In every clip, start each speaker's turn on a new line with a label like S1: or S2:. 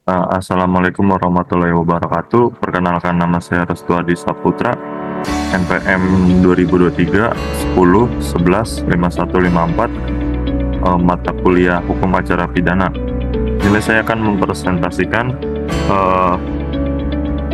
S1: Assalamualaikum warahmatullahi wabarakatuh. Perkenalkan, nama saya Restu Adi Saputra, NPM 2023 10 11 5154, mata kuliah Hukum Acara Pidana. Nilai saya akan mempresentasikan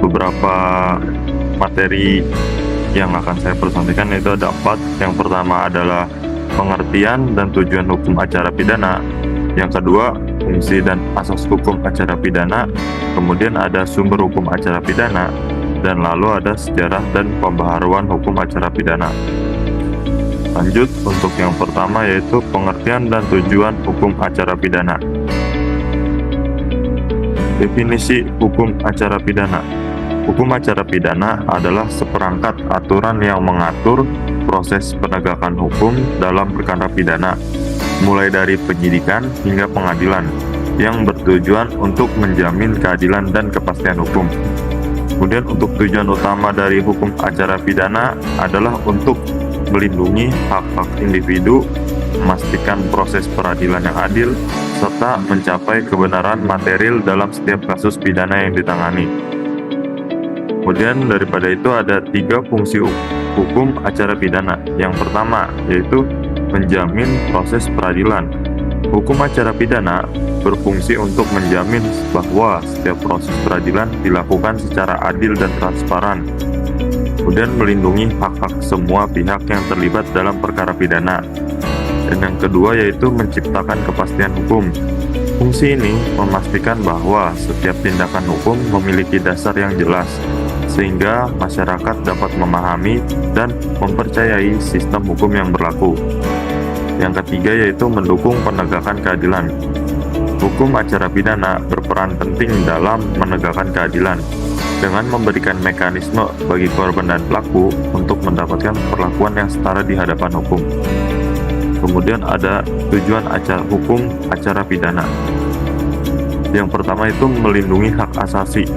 S1: beberapa materi yang akan saya presentasikan, yaitu ada 4. Yang pertama adalah pengertian dan tujuan hukum acara pidana. Yang kedua, fungsi dan asas hukum acara pidana. Kemudian ada sumber hukum acara pidana, dan lalu ada sejarah dan pembaharuan hukum acara pidana. Lanjut untuk yang pertama, yaitu pengertian dan tujuan hukum acara pidana. Definisi hukum acara pidana. Hukum acara pidana adalah seperangkat aturan yang mengatur proses penegakan hukum dalam perkara pidana, mulai dari penyidikan hingga pengadilan, yang bertujuan untuk menjamin keadilan dan kepastian hukum. Kemudian untuk tujuan utama dari hukum acara pidana adalah untuk melindungi hak-hak individu, memastikan proses peradilan yang adil, serta mencapai kebenaran material dalam setiap kasus pidana yang ditangani. Kemudian daripada itu ada 3 fungsi hukum acara pidana. Yang pertama yaitu menjamin proses peradilan. Hukum acara pidana berfungsi untuk menjamin bahwa setiap proses peradilan dilakukan secara adil dan transparan. Kemudian melindungi hak-hak semua pihak yang terlibat dalam perkara pidana. Dan yang kedua yaitu menciptakan kepastian hukum. Fungsi ini memastikan bahwa setiap tindakan hukum memiliki dasar yang jelas, sehingga masyarakat dapat memahami dan mempercayai sistem hukum yang berlaku. Yang ketiga yaitu mendukung penegakan keadilan. Hukum acara pidana berperan penting dalam menegakkan keadilan, dengan memberikan mekanisme bagi korban dan pelaku untuk mendapatkan perlakuan yang setara di hadapan hukum. Kemudian ada tujuan hukum acara pidana. Yang pertama itu melindungi hak asasi.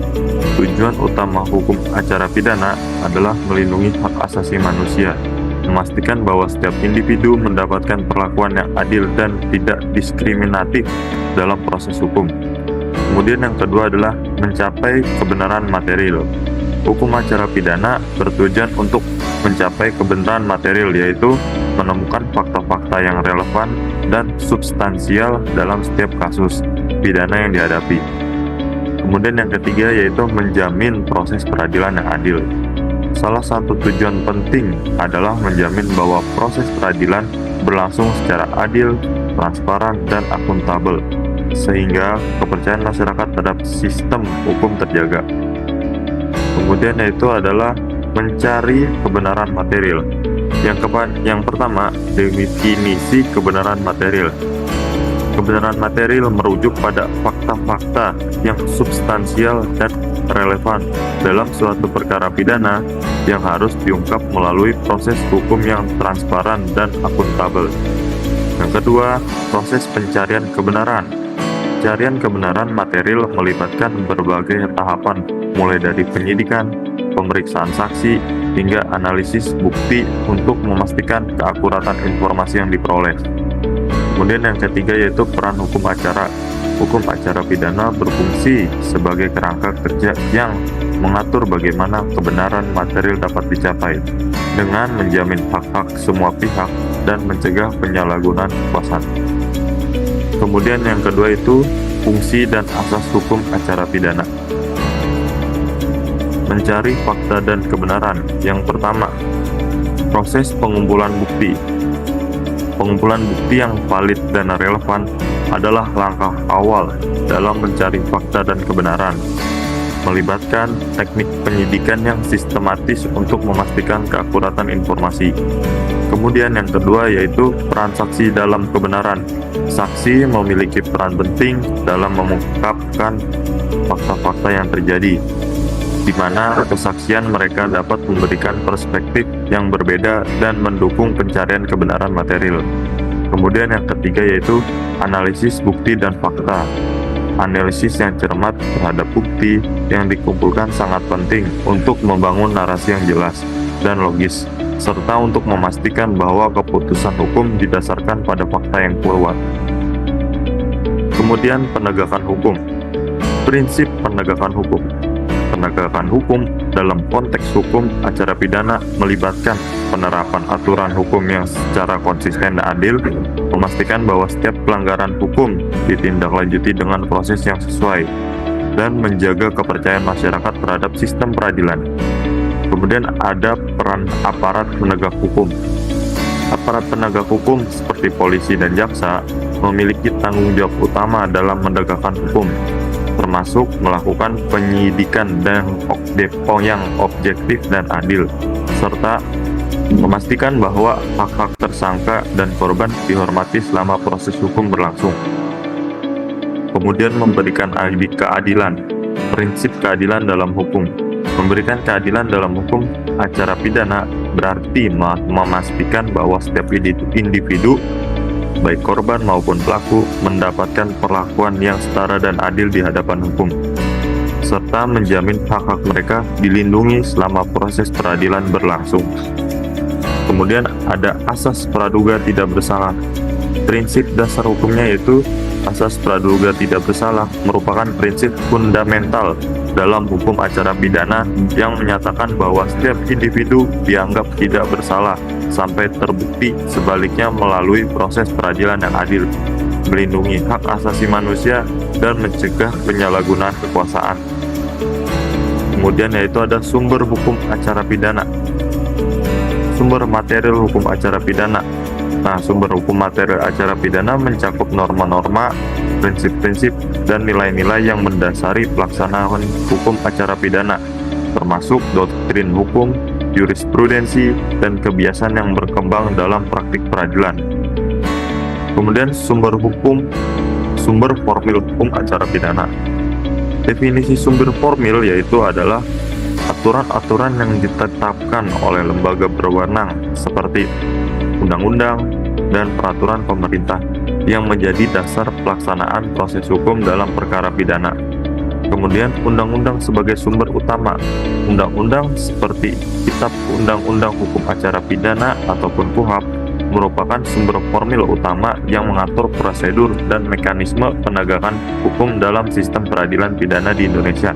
S1: Tujuan utama hukum acara pidana adalah melindungi hak asasi manusia, memastikan bahwa setiap individu mendapatkan perlakuan yang adil dan tidak diskriminatif dalam proses hukum. Kemudian yang kedua adalah mencapai kebenaran material. Hukum acara pidana bertujuan untuk mencapai kebenaran material, yaitu menemukan fakta-fakta yang relevan dan substansial dalam setiap kasus pidana yang dihadapi. Kemudian yang ketiga yaitu menjamin proses peradilan yang adil. Salah satu tujuan penting adalah menjamin bahwa proses peradilan berlangsung secara adil, transparan, dan akuntabel, sehingga kepercayaan masyarakat terhadap sistem hukum terjaga. Kemudian yaitu adalah mencari kebenaran material. Yang pertama, definisi kebenaran material. Kebenaran material merujuk pada fakta-fakta yang substansial dan relevan dalam suatu perkara pidana yang harus diungkap melalui proses hukum yang transparan dan akuntabel. Yang kedua, proses pencarian kebenaran. Pencarian kebenaran material melibatkan berbagai tahapan, mulai dari penyidikan, pemeriksaan saksi, hingga analisis bukti untuk memastikan keakuratan informasi yang diperoleh. Kemudian yang ketiga yaitu peran hukum acara. Hukum acara pidana berfungsi sebagai kerangka kerja yang mengatur bagaimana kebenaran material dapat dicapai, dengan menjamin hak-hak semua pihak dan mencegah penyalahgunaan kekuasaan. Kemudian yang kedua itu fungsi dan asas hukum acara pidana. Mencari fakta dan kebenaran. Yang pertama, proses pengumpulan bukti. Pengumpulan bukti yang valid dan relevan adalah langkah awal dalam mencari fakta dan kebenaran, melibatkan teknik penyidikan yang sistematis untuk memastikan keakuratan informasi. Kemudian yang kedua yaitu peran saksi dalam kebenaran. Saksi memiliki peran penting dalam mengungkapkan fakta-fakta yang terjadi, di mana kesaksian mereka dapat memberikan perspektif yang berbeda dan mendukung pencarian kebenaran material. Kemudian yang ketiga yaitu analisis bukti dan fakta. Analisis yang cermat terhadap bukti yang dikumpulkan sangat penting untuk membangun narasi yang jelas dan logis, serta untuk memastikan bahwa keputusan hukum didasarkan pada fakta yang kuat. Kemudian penegakan hukum. Prinsip penegakan hukum. Penegakan hukum dalam konteks hukum acara pidana melibatkan penerapan aturan hukum yang secara konsisten dan adil, memastikan bahwa setiap pelanggaran hukum ditindaklanjuti dengan proses yang sesuai, dan menjaga kepercayaan masyarakat terhadap sistem peradilan. Kemudian ada peran aparat penegak hukum. Aparat penegak hukum seperti polisi dan jaksa memiliki tanggung jawab utama dalam menegakkan hukum, termasuk melakukan penyidikan dan yang objektif dan adil, serta memastikan bahwa hak-hak tersangka dan korban dihormati selama proses hukum berlangsung. Kemudian memberikan keadilan. Prinsip keadilan dalam hukum. Memberikan keadilan dalam hukum acara pidana berarti memastikan bahwa setiap individu, baik korban maupun pelaku, mendapatkan perlakuan yang setara dan adil di hadapan hukum, serta menjamin hak-hak mereka dilindungi selama proses peradilan berlangsung. Kemudian ada asas praduga tidak bersalah. Prinsip dasar hukumnya yaitu asas praduga tidak bersalah merupakan prinsip fundamental dalam hukum acara pidana yang menyatakan bahwa setiap individu dianggap tidak bersalah sampai terbukti sebaliknya melalui proses peradilan yang adil, melindungi hak asasi manusia, dan mencegah penyalahgunaan kekuasaan. Kemudian yaitu ada sumber hukum acara pidana. Sumber material hukum acara pidana. Nah, sumber hukum material acara pidana mencakup norma-norma, prinsip-prinsip, dan nilai-nilai yang mendasari pelaksanaan hukum acara pidana, termasuk doktrin hukum, jurisprudensi, dan kebiasaan yang berkembang dalam praktik peradilan. Kemudian sumber formil hukum acara pidana. Definisi sumber formil yaitu adalah aturan-aturan yang ditetapkan oleh lembaga berwenang seperti undang-undang dan peraturan pemerintah yang menjadi dasar pelaksanaan proses hukum dalam perkara pidana. Kemudian undang-undang sebagai sumber utama. Undang-undang seperti Kitab Undang-Undang Hukum Acara Pidana ataupun KUHP merupakan sumber formil utama yang mengatur prosedur dan mekanisme penegakan hukum dalam sistem peradilan pidana di Indonesia.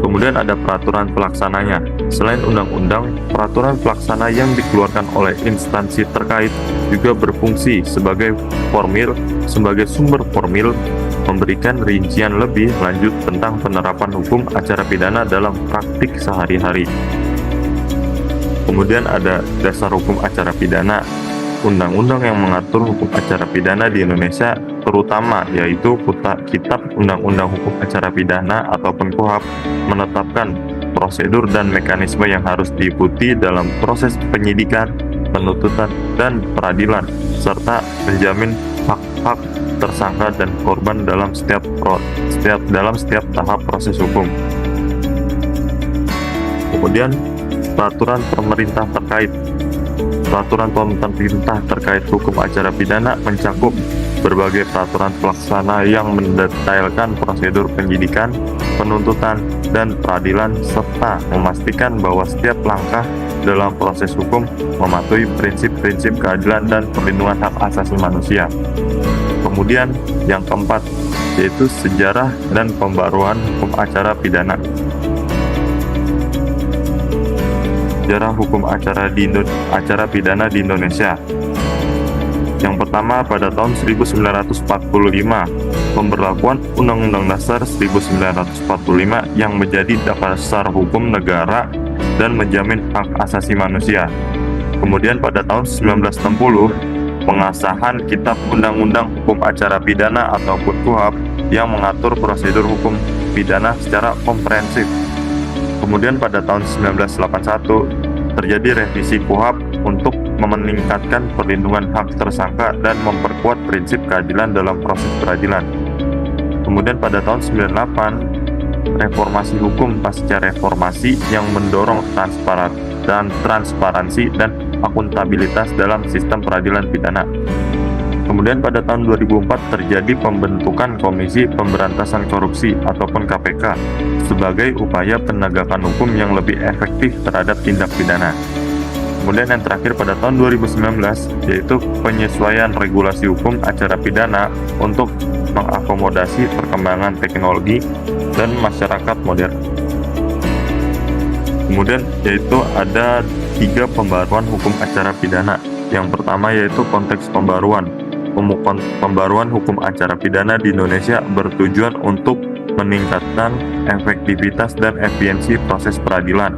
S1: Kemudian ada peraturan pelaksananya. Selain undang-undang, peraturan pelaksana yang dikeluarkan oleh instansi terkait juga berfungsi sebagai sumber formil, memberikan rincian lebih lanjut tentang penerapan hukum acara pidana dalam praktik sehari-hari. Kemudian ada dasar hukum acara pidana. Undang-undang yang mengatur hukum acara pidana di Indonesia terutama yaitu Kitab Undang-Undang Hukum Acara Pidana ataupun KUHP menetapkan prosedur dan mekanisme yang harus diikuti dalam proses penyidikan, penuntutan, dan peradilan, serta menjamin hak-hak tersangka dan korban dalam setiap tahap proses hukum. Kemudian peraturan pemerintah terkait. Peraturan pemerintah terkait hukum acara pidana mencakup berbagai peraturan pelaksana yang mendetailkan prosedur penyidikan, penuntutan, dan peradilan, serta memastikan bahwa setiap langkah dalam proses hukum mematuhi prinsip-prinsip keadilan dan perlindungan hak asasi manusia. Kemudian yang keempat, yaitu sejarah dan pembaruan hukum acara pidana. Sejarah hukum acara pidana di Indonesia. Yang pertama, pada tahun 1945, pemberlakuan Undang-Undang Dasar 1945 yang menjadi dasar hukum negara dan menjamin hak asasi manusia. Kemudian pada tahun 1960, pengesahan Kitab Undang-Undang Hukum Acara Pidana ataupun KUHP yang mengatur prosedur hukum pidana secara komprehensif. Kemudian pada tahun 1981 terjadi revisi KUHP untuk meningkatkan perlindungan hak tersangka dan memperkuat prinsip keadilan dalam proses peradilan. Kemudian pada tahun 98 reformasi hukum pasca reformasi yang mendorong transparansi dan akuntabilitas dalam sistem peradilan pidana. Kemudian pada tahun 2004 terjadi pembentukan Komisi Pemberantasan Korupsi ataupun KPK sebagai upaya penegakan hukum yang lebih efektif terhadap tindak pidana. Kemudian yang terakhir pada tahun 2019 yaitu penyesuaian regulasi hukum acara pidana untuk mengakomodasi perkembangan teknologi dan masyarakat modern. Kemudian yaitu ada 3 pembaruan hukum acara pidana. Yang pertama yaitu konteks pembaruan. Pembaruan hukum acara pidana di Indonesia bertujuan untuk meningkatkan efektivitas dan efisiensi proses peradilan,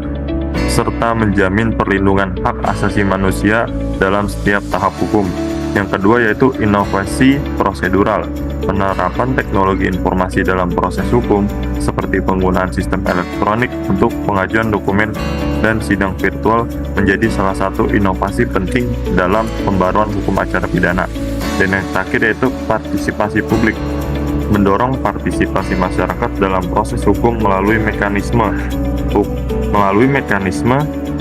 S1: serta menjamin perlindungan hak asasi manusia dalam setiap tahap hukum. Yang kedua yaitu inovasi prosedural. Penerapan teknologi informasi dalam proses hukum seperti penggunaan sistem elektronik untuk pengajuan dokumen dan sidang virtual menjadi salah satu inovasi penting dalam pembaruan hukum acara pidana. Dan yang terakhir yaitu partisipasi publik. Mendorong partisipasi masyarakat dalam proses hukum melalui mekanisme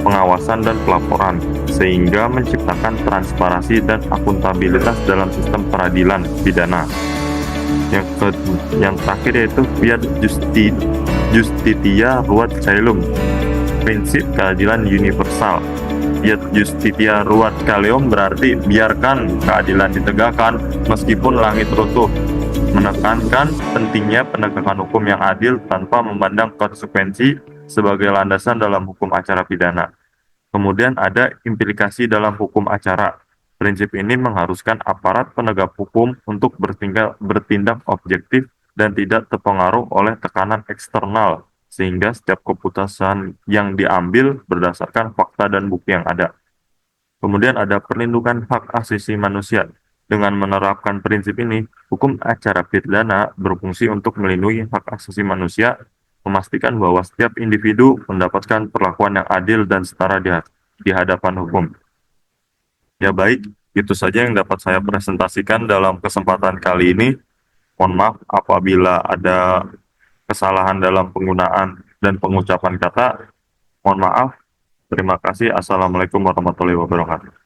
S1: pengawasan dan pelaporan, sehingga menciptakan transparansi dan akuntabilitas dalam sistem peradilan pidana. Yang terakhir yaitu fiat justitia ruat caelum, prinsip keadilan universal. Fiat justitia ruat caelum berarti biarkan keadilan ditegakkan meskipun langit runtuh, menekankan pentingnya penegakan hukum yang adil tanpa memandang konsekuensi sebagai landasan dalam hukum acara pidana. Kemudian ada implikasi dalam hukum acara. Prinsip ini mengharuskan aparat penegak hukum untuk bertindak objektif dan tidak terpengaruh oleh tekanan eksternal, sehingga setiap keputusan yang diambil berdasarkan fakta dan bukti yang ada. Kemudian ada perlindungan hak asasi manusia. Dengan menerapkan prinsip ini, hukum acara pidana berfungsi untuk melindungi hak asasi manusia, memastikan bahwa setiap individu mendapatkan perlakuan yang adil dan setara di hadapan hukum. Ya baik, itu saja yang dapat saya presentasikan dalam kesempatan kali ini. Mohon maaf apabila ada kesalahan dalam penggunaan dan pengucapan kata. Mohon maaf. Terima kasih. Assalamualaikum warahmatullahi wabarakatuh.